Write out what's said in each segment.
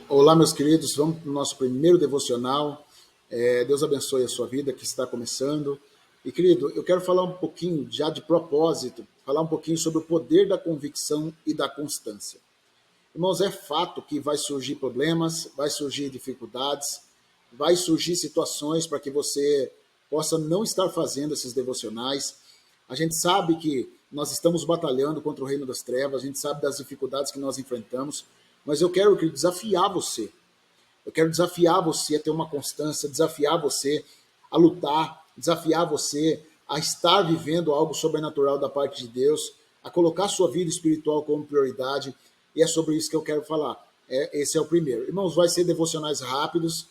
Olá, meus queridos, vamos para o nosso primeiro devocional. Deus abençoe a sua vida que está começando. E, querido, eu quero falar um pouquinho, já de propósito, falar um pouquinho sobre o poder da convicção e da constância. Irmãos, é fato que vai surgir problemas, vai surgir dificuldades, vai surgir situações para que você possa não estar fazendo esses devocionais. A gente sabe que nós estamos batalhando contra o reino das trevas, a gente sabe das dificuldades que nós enfrentamos, mas eu quero desafiar você. Eu quero desafiar você a ter uma constância, desafiar você a lutar, desafiar você a estar vivendo algo sobrenatural da parte de Deus, a colocar sua vida espiritual como prioridade, e é sobre isso que eu quero falar. Esse é o primeiro. Irmãos, vai ser devocionais rápidos,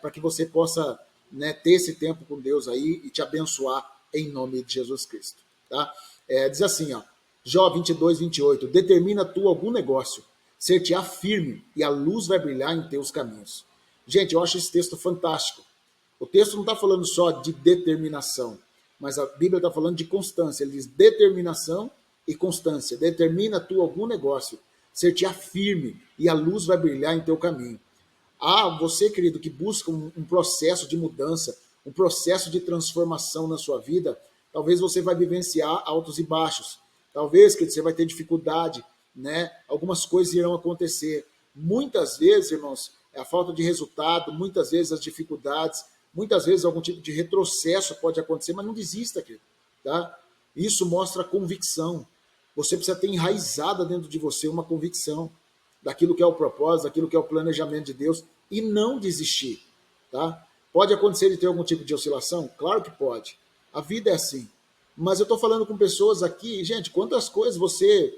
para que você possa, né, ter esse tempo com Deus aí e te abençoar em nome de Jesus Cristo. Tá? Diz assim, ó, Jó 22, 28, determina tu algum negócio, ser-te-á firme e a luz vai brilhar em teus caminhos. Gente, eu acho esse texto fantástico. O texto não está falando só de determinação, mas a Bíblia está falando de constância. Ele diz determinação e constância. Determina tu algum negócio, ser-te-á firme e a luz vai brilhar em teu caminho. Você, querido, que busca um processo de mudança, um processo de transformação na sua vida, talvez você vai vivenciar altos e baixos. Talvez, querido, você vai ter dificuldade, né? Algumas coisas irão acontecer. Muitas vezes, irmãos, é a falta de resultado, muitas vezes as dificuldades, muitas vezes algum tipo de retrocesso pode acontecer, mas não desista, querido, tá? Isso mostra convicção. Você precisa ter enraizada dentro de você uma convicção daquilo que é o propósito, daquilo que é o planejamento de Deus e não desistir, tá? Pode acontecer de ter algum tipo de oscilação? Claro que pode. A vida é assim. Mas eu estou falando com pessoas aqui, gente, quantas coisas você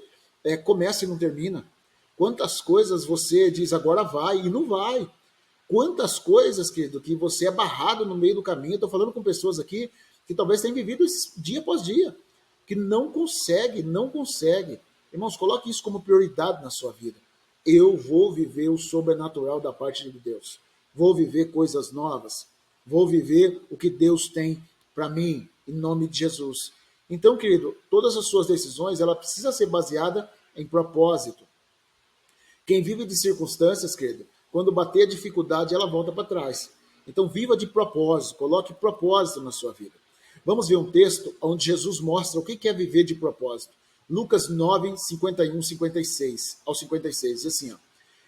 começa e não termina? Quantas coisas você diz agora vai e não vai? Quantas coisas, querido, que você é barrado no meio do caminho? Eu estou falando com pessoas aqui que talvez tenham vivido isso dia após dia, que não consegue, não consegue. Irmãos, coloque isso como prioridade na sua vida. Eu vou viver o sobrenatural da parte de Deus. Vou viver coisas novas. Vou viver o que Deus tem para mim, em nome de Jesus. Então, querido, todas as suas decisões, ela precisa ser baseada em propósito. Quem vive de circunstâncias, querido, quando bater a dificuldade, ela volta para trás. Então, viva de propósito, coloque propósito na sua vida. Vamos ver um texto onde Jesus mostra o que é viver de propósito. Lucas 9, 51, 56 ao 56, diz assim, ó.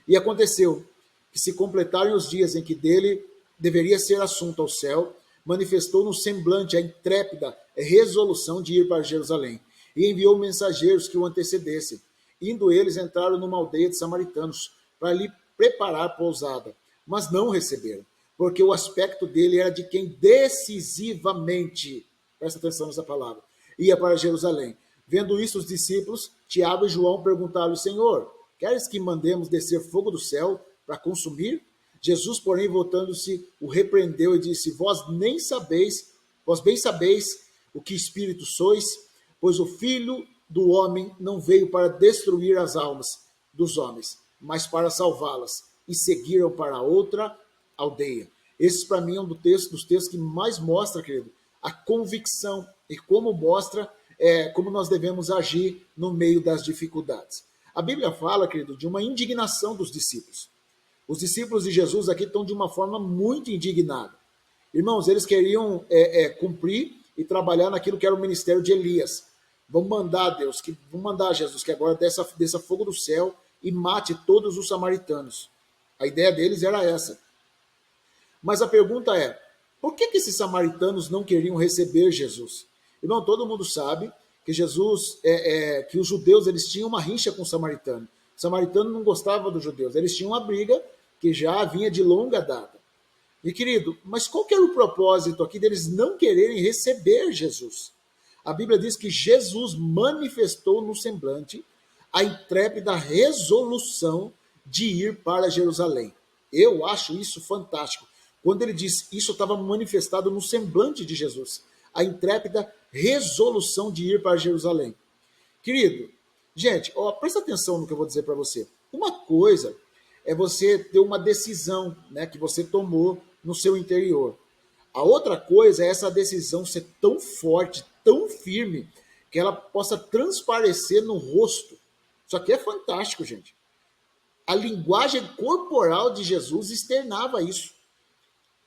E aconteceu que se completaram os dias em que dele deveria ser assunto ao céu, manifestou no semblante a intrépida resolução de ir para Jerusalém, e enviou mensageiros que o antecedessem. Indo eles, entraram numa aldeia de samaritanos, para lhe preparar pousada, mas não o receberam, porque o aspecto dele era de quem decisivamente, presta atenção nessa palavra, ia para Jerusalém. Vendo isso, os discípulos, Tiago e João, perguntaram: Senhor, queres que mandemos descer fogo do céu para consumir? Jesus, porém, voltando-se, o repreendeu e disse: vós bem sabeis o que espírito sois, pois o Filho do Homem não veio para destruir as almas dos homens, mas para salvá-las. E seguiram para outra aldeia. Esse, para mim, é um dos textos que mais mostra, querido, a convicção e como mostra como nós devemos agir no meio das dificuldades. A Bíblia fala, querido, de uma indignação dos discípulos. Os discípulos de Jesus aqui estão de uma forma muito indignada. Irmãos, eles queriam cumprir e trabalhar naquilo que era o ministério de Elias. Vamos mandar, Deus, vamos mandar, Jesus, que agora desça fogo do céu e mate todos os samaritanos. A ideia deles era essa. Mas a pergunta é, por que esses samaritanos não queriam receber Jesus? Irmão, todo mundo sabe que Jesus, que os judeus, eles tinham uma rixa com o samaritano. O samaritano não gostava dos judeus, eles tinham uma briga que já vinha de longa data. E querido, mas qual que era o propósito aqui deles não quererem receber Jesus? A Bíblia diz que Jesus manifestou no semblante a intrépida resolução de ir para Jerusalém. Eu acho isso fantástico. Quando ele diz isso, estava manifestado no semblante de Jesus. A intrépida resolução de ir para Jerusalém. Querido, gente, presta atenção no que eu vou dizer para você. Uma coisa é você ter uma decisão, né, que você tomou no seu interior. A outra coisa é essa decisão ser tão forte, tão firme, que ela possa transparecer no rosto. Isso aqui é fantástico, gente. a linguagem corporal de Jesus externava isso.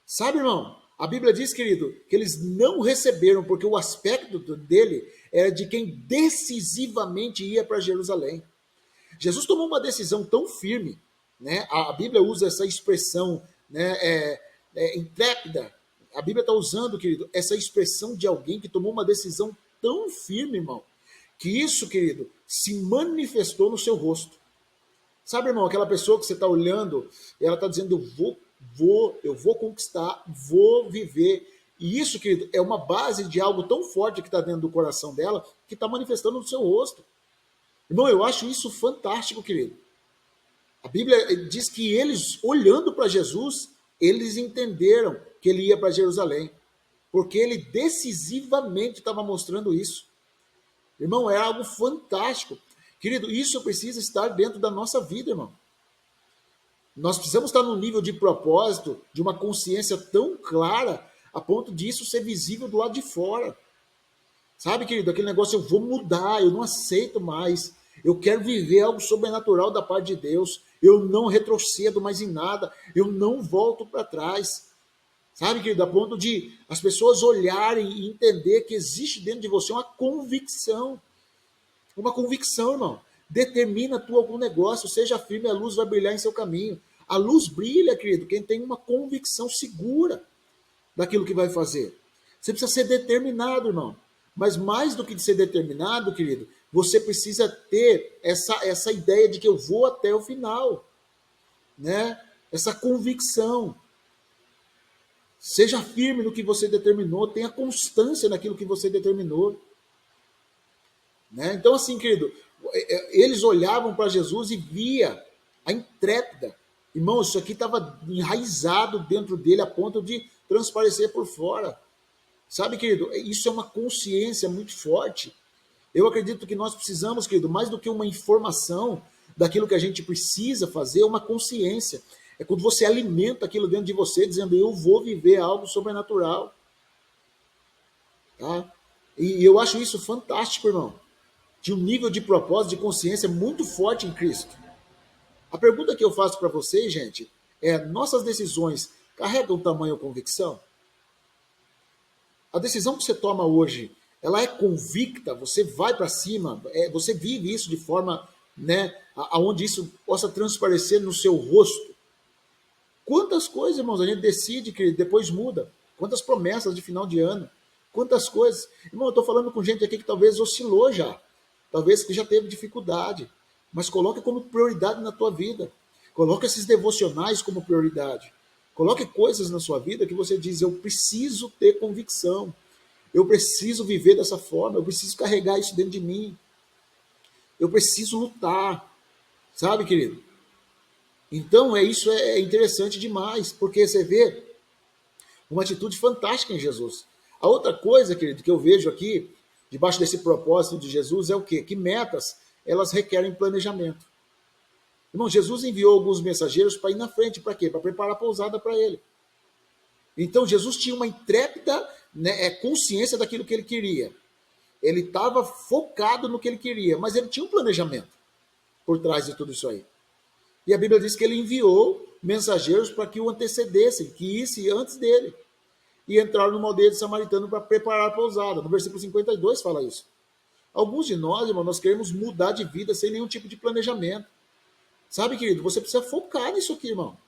Sabe, irmão? A Bíblia diz, querido, que eles não receberam, porque o aspecto dele era de quem decisivamente ia para Jerusalém. Jesus tomou uma decisão tão firme, né? A Bíblia usa essa expressão, né? Intrépida. A Bíblia está usando, querido, essa expressão de alguém que tomou uma decisão tão firme, irmão, que isso, querido, se manifestou no seu rosto. Sabe, irmão, aquela pessoa que você está olhando, ela está dizendo, eu vou conquistar, vou viver. E isso, querido, é uma base de algo tão forte que está dentro do coração dela, que está manifestando no seu rosto. Irmão, eu acho isso fantástico, querido. A Bíblia diz que eles, olhando para Jesus, eles entenderam que ele ia para Jerusalém, porque ele decisivamente estava mostrando isso. Irmão, é algo fantástico. Querido, isso precisa estar dentro da nossa vida, irmão. Nós precisamos estar num nível de propósito, de uma consciência tão clara, a ponto disso ser visível do lado de fora. Sabe, querido, aquele negócio, eu vou mudar, eu não aceito mais. Eu quero viver algo sobrenatural da parte de Deus. Eu não retrocedo mais em nada. Eu não volto para trás. Sabe, querido, a ponto de as pessoas olharem e entender que existe dentro de você uma convicção. Uma convicção, irmão. Determina tu algum negócio, seja firme, a luz vai brilhar em seu caminho. A luz brilha, querido, quem tem uma convicção segura daquilo que vai fazer. Você precisa ser determinado, irmão. Mas mais do que de ser determinado, querido, você precisa ter essa ideia de que eu vou até o final, né? Essa convicção. Seja firme no que você determinou, tenha constância naquilo que você determinou. Né? Então, assim, querido, eles olhavam para Jesus e via a intrépida. Irmão, isso aqui estava enraizado dentro dele a ponto de transparecer por fora. Sabe, querido, isso é uma consciência muito forte. Eu acredito que nós precisamos, querido, mais do que uma informação daquilo que a gente precisa fazer, é uma consciência. É quando você alimenta aquilo dentro de você, dizendo, eu vou viver algo sobrenatural. Tá? E eu acho isso fantástico, irmão. De um nível de propósito, de consciência muito forte em Cristo. A pergunta que eu faço para vocês, gente, é, nossas decisões carregam tamanho ou convicção? A decisão que você toma hoje, ela é convicta, você vai para cima, você vive isso de forma, né, aonde isso possa transparecer no seu rosto. Quantas coisas, irmãos, a gente decide que depois muda. Quantas promessas de final de ano. Quantas coisas. Irmão, eu estou falando com gente aqui que talvez oscilou já. Talvez que já teve dificuldade. Mas coloque como prioridade na tua vida. Coloque esses devocionais como prioridade. Coloque coisas na sua vida que você diz, eu preciso ter convicção. Eu preciso viver dessa forma. Eu preciso carregar isso dentro de mim. Eu preciso lutar. Sabe, querido? Então, isso é interessante demais, porque você vê uma atitude fantástica em Jesus. A outra coisa, querido, que eu vejo aqui, debaixo desse propósito de Jesus, é o quê? Que metas, elas requerem planejamento. Irmão, Jesus enviou alguns mensageiros para ir na frente, para quê? Para preparar a pousada para ele. Então, Jesus tinha uma intrépida, né, consciência daquilo que ele queria. Ele estava focado no que ele queria, mas ele tinha um planejamento por trás de tudo isso aí. E a Bíblia diz que ele enviou mensageiros para que o antecedessem, que isse antes dele. E entraram numa aldeia de samaritano para preparar a pousada. No versículo 52 fala isso. Alguns de nós, irmão, nós queremos mudar de vida sem nenhum tipo de planejamento. Sabe, querido, você precisa focar nisso aqui, irmão.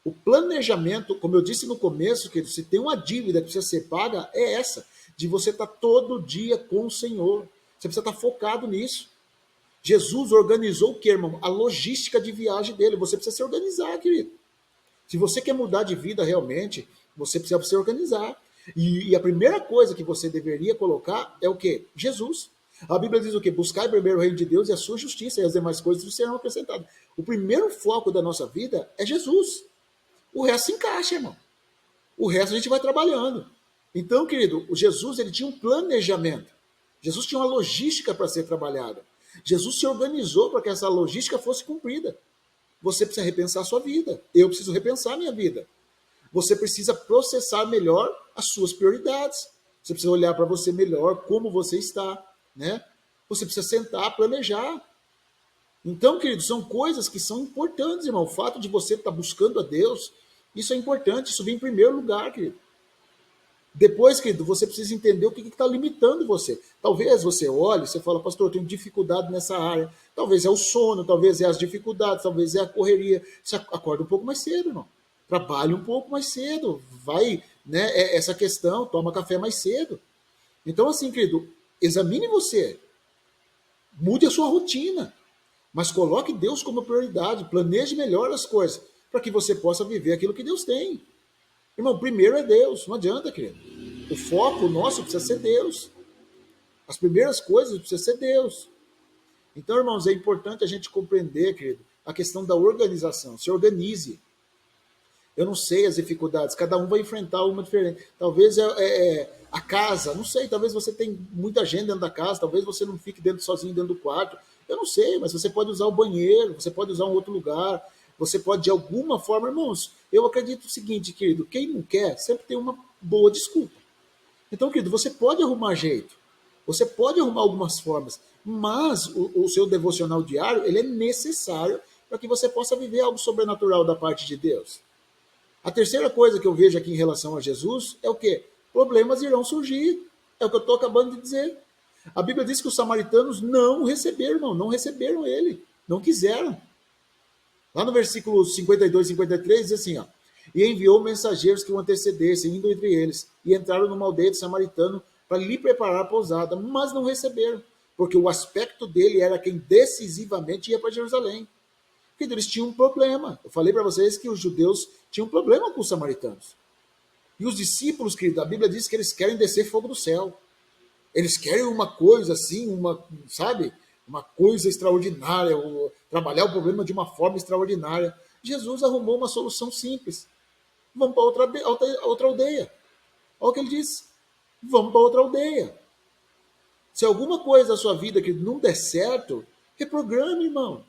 O planejamento, como eu disse no começo, querido, se tem uma dívida que precisa ser paga, é essa, de você estar todo dia com o Senhor. Você precisa estar focado nisso. Jesus organizou o que, irmão? A logística de viagem dele. Você precisa se organizar, querido. Se você quer mudar de vida realmente, você precisa se organizar. E a primeira coisa que você deveria colocar é o quê? Jesus. A Bíblia diz o quê? Buscar primeiro o reino de Deus e a sua justiça, e as demais coisas serão acrescentadas. O primeiro foco da nossa vida é Jesus. O resto se encaixa, irmão. O resto a gente vai trabalhando. Então, querido, o Jesus, ele tinha um planejamento. Jesus tinha uma logística para ser trabalhada. Jesus se organizou para que essa logística fosse cumprida. Você precisa repensar a sua vida. Eu preciso repensar a minha vida. Você precisa processar melhor as suas prioridades. Você precisa olhar para você melhor, como você está, né? Você precisa sentar, planejar. Então, querido, são coisas que são importantes, irmão. O fato de você estar buscando a Deus, isso é importante, isso vem em primeiro lugar, querido. Depois, querido, você precisa entender o que está limitando você. Talvez você olhe e você fala, pastor, eu tenho dificuldade nessa área. Talvez é o sono, talvez é as dificuldades, talvez é a correria. Você acorda um pouco mais cedo, irmão. Trabalha um pouco mais cedo. Vai, né, essa questão, toma café mais cedo. Então, assim, querido, examine você. Mude a sua rotina. Mas coloque Deus como prioridade. Planeje melhor as coisas para que você possa viver aquilo que Deus tem. Irmão, primeiro é Deus, não adianta, querido. O foco nosso precisa ser Deus. As primeiras coisas precisam ser Deus. Então, irmãos, é importante a gente compreender, querido, a questão da organização. Se organize. Eu não sei as dificuldades, cada um vai enfrentar uma diferente. Talvez a casa, não sei, talvez você tenha muita gente dentro da casa, talvez você não fique sozinho dentro do quarto. Eu não sei, mas você pode usar o banheiro, você pode usar um outro lugar, você pode, de alguma forma, irmãos, eu acredito o seguinte, querido, quem não quer sempre tem uma boa desculpa. Então, querido, você pode arrumar jeito, você pode arrumar algumas formas, mas o seu devocional diário, ele é necessário para que você possa viver algo sobrenatural da parte de Deus. A terceira coisa que eu vejo aqui em relação a Jesus é o quê? Problemas irão surgir. É o que eu estou acabando de dizer. A Bíblia diz que os samaritanos não o receberam, irmão, não receberam ele, não quiseram. Lá no versículo 52 e 53 diz assim, ó, e enviou mensageiros que o antecedessem, indo entre eles, e entraram numa aldeia de samaritano para lhe preparar a pousada, mas não receberam, porque o aspecto dele era quem decisivamente ia para Jerusalém. Porque eles tinham um problema. Eu falei para vocês que os judeus tinham um problema com os samaritanos. E os discípulos, querido, a Bíblia diz que eles querem descer fogo do céu. Eles querem uma coisa assim, sabe? Uma coisa extraordinária, trabalhar o problema de uma forma extraordinária. Jesus arrumou uma solução simples. Vamos para outra aldeia. Olha o que ele diz. Vamos para outra aldeia. Se alguma coisa da sua vida que não der certo, reprograme, irmão.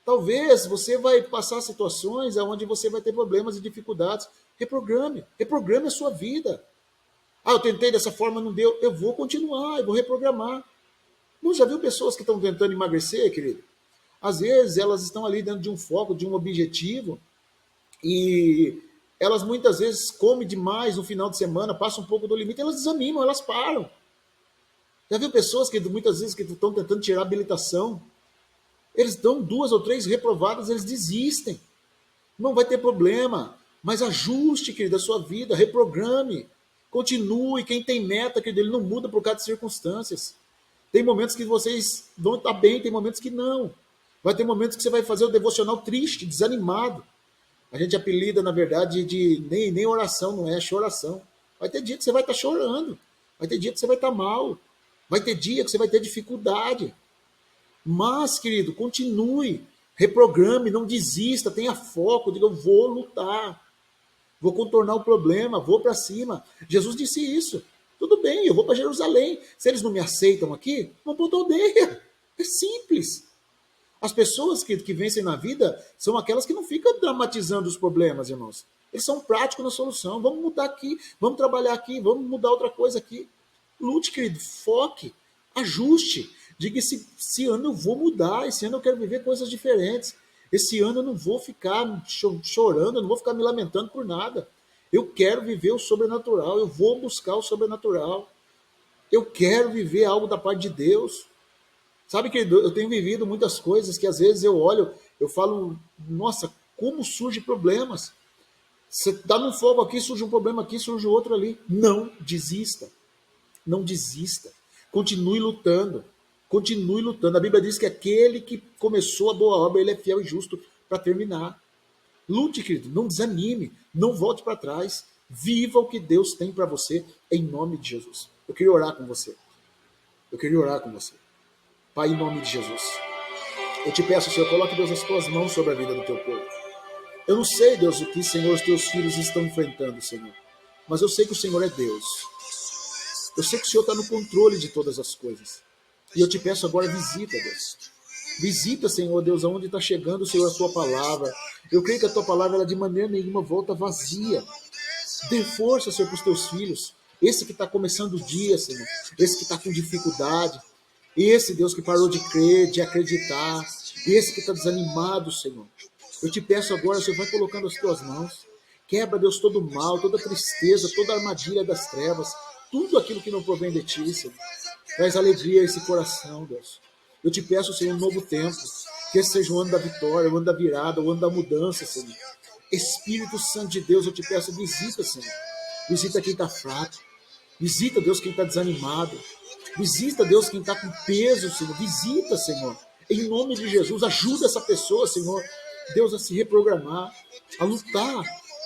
Talvez você vai passar situações onde você vai ter problemas e dificuldades. Reprograme. Reprograme a sua vida. Ah, eu tentei dessa forma, não deu. Eu vou continuar, eu vou reprogramar. Não já viu pessoas que estão tentando emagrecer, querido? Às vezes elas estão ali dentro de um foco, de um objetivo, e elas muitas vezes comem demais no final de semana, passam um pouco do limite, elas desanimam, elas param. Já viu pessoas que muitas vezes que estão tentando tirar a habilitação, eles dão 2 ou 3 reprovadas, eles desistem. Não vai ter problema, mas ajuste, querido, a sua vida, reprograme, continue. Quem tem meta, querido, ele não muda por causa de circunstâncias. Tem momentos que vocês vão estar bem, tem momentos que não. Vai ter momentos que você vai fazer o devocional triste, desanimado. A gente apelida, na verdade, de nem oração, não é choração. Vai ter dia que você vai estar chorando, vai ter dia que você vai estar mal, vai ter dia que você vai ter dificuldade. Mas, querido, continue, reprograme, não desista, tenha foco, diga, eu vou lutar, vou contornar o problema, vou para cima. Jesus disse isso. Tudo bem, eu vou para Jerusalém. Se eles não me aceitam aqui, vão para outra aldeia. É simples. As pessoas que vencem na vida são aquelas que não ficam dramatizando os problemas, irmãos. Eles são práticos na solução. Vamos mudar aqui, vamos trabalhar aqui, vamos mudar outra coisa aqui. Lute, querido, foque, ajuste. Diga, esse ano eu vou mudar, esse ano eu quero viver coisas diferentes. Esse ano eu não vou ficar chorando, eu não vou ficar me lamentando por nada. Eu quero viver o sobrenatural, eu vou buscar o sobrenatural. Eu quero viver algo da parte de Deus. Sabe que eu tenho vivido muitas coisas que às vezes eu olho, eu falo, nossa, como surgem problemas. Você dá no fogo aqui, surge um problema aqui, surge outro ali. Não desista. Não desista. Continue lutando. Continue lutando. A Bíblia diz que aquele que começou a boa obra, ele é fiel e justo para terminar. Lute, querido, não desanime, não volte para trás. Viva o que Deus tem para você, em nome de Jesus. Eu queria orar com você. Pai, em nome de Jesus. Eu te peço, Senhor, coloque, Deus, as tuas mãos sobre a vida do teu povo. Eu não sei, Deus, o que, Senhor, os teus filhos estão enfrentando, Senhor. Mas eu sei que o Senhor é Deus. Eu sei que o Senhor está no controle de todas as coisas. E eu te peço agora, visita, Deus. Visita, Senhor Deus, aonde está chegando, Senhor, a tua palavra. Eu creio que a tua palavra, ela de maneira nenhuma volta vazia. Dê força, Senhor, para os teus filhos. Esse que está começando o dia, Senhor. Esse que está com dificuldade. Esse, Deus, que parou de crer, de acreditar. esse que está desanimado, Senhor. Eu te peço agora, Senhor, vai colocando as tuas mãos. Quebra, Deus, todo o mal, toda a tristeza, toda a armadilha das trevas, tudo aquilo que não provém de ti, Senhor. Traz alegria a esse coração, Deus. Eu te peço, Senhor, um novo tempo. Que esse seja o ano da vitória, o ano da virada, o ano da mudança, Senhor. Espírito Santo de Deus, eu te peço, visita, Senhor. Visita quem está fraco. Visita, Deus, quem está desanimado. Visita, Deus, quem está com peso, Senhor. Visita, Senhor. Em nome de Jesus, ajuda essa pessoa, Senhor. Deus, a se reprogramar, a lutar,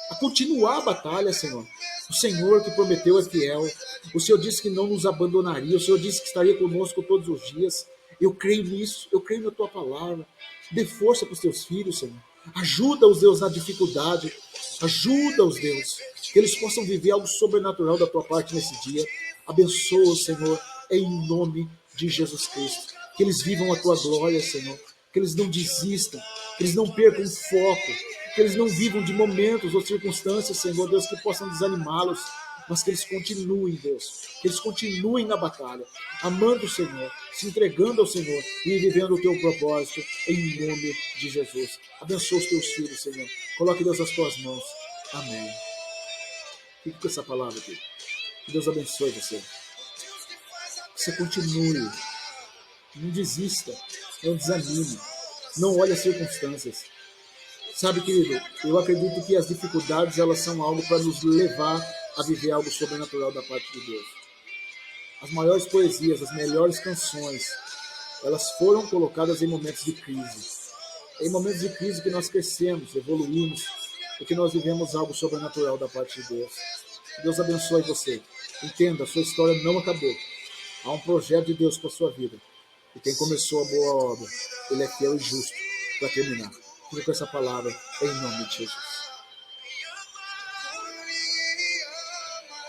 a continuar a batalha, Senhor. O Senhor que prometeu é fiel. O Senhor disse que não nos abandonaria. O Senhor disse que estaria conosco todos os dias. Eu creio nisso. Eu creio na tua palavra. Dê força para os teus filhos, Senhor. Ajuda-os, Deus, na dificuldade. Ajuda-os, Deus. Que eles possam viver algo sobrenatural da tua parte nesse dia. Abençoa-os, Senhor, em nome de Jesus Cristo. Que eles vivam a tua glória, Senhor. Que eles não desistam. Que eles não percam o foco. Que eles não vivam de momentos ou circunstâncias, Senhor, Deus, que possam desanimá-los. Mas que eles continuem, Deus. Que eles continuem na batalha. Amando o Senhor. Se entregando ao Senhor. E vivendo o teu propósito. Em nome de Jesus. Abençoa os teus filhos, Senhor. Coloque, Deus, as tuas mãos. Amém. Fique com essa palavra aqui. Que Deus abençoe você. Que você continue. Não desista. Não desanime. Não olhe as circunstâncias. Sabe, querido, eu acredito que as dificuldades, elas são algo para nos levar a viver algo sobrenatural da parte de Deus. As maiores poesias, as melhores canções, elas foram colocadas em momentos de crise. Em momentos de crise que nós crescemos, evoluímos, e que nós vivemos algo sobrenatural da parte de Deus. Deus abençoe você. Entenda, a sua história não acabou. Há um projeto de Deus para a sua vida. E quem começou a boa obra, ele é fiel e justo para terminar. Fique com essa palavra em nome de Jesus.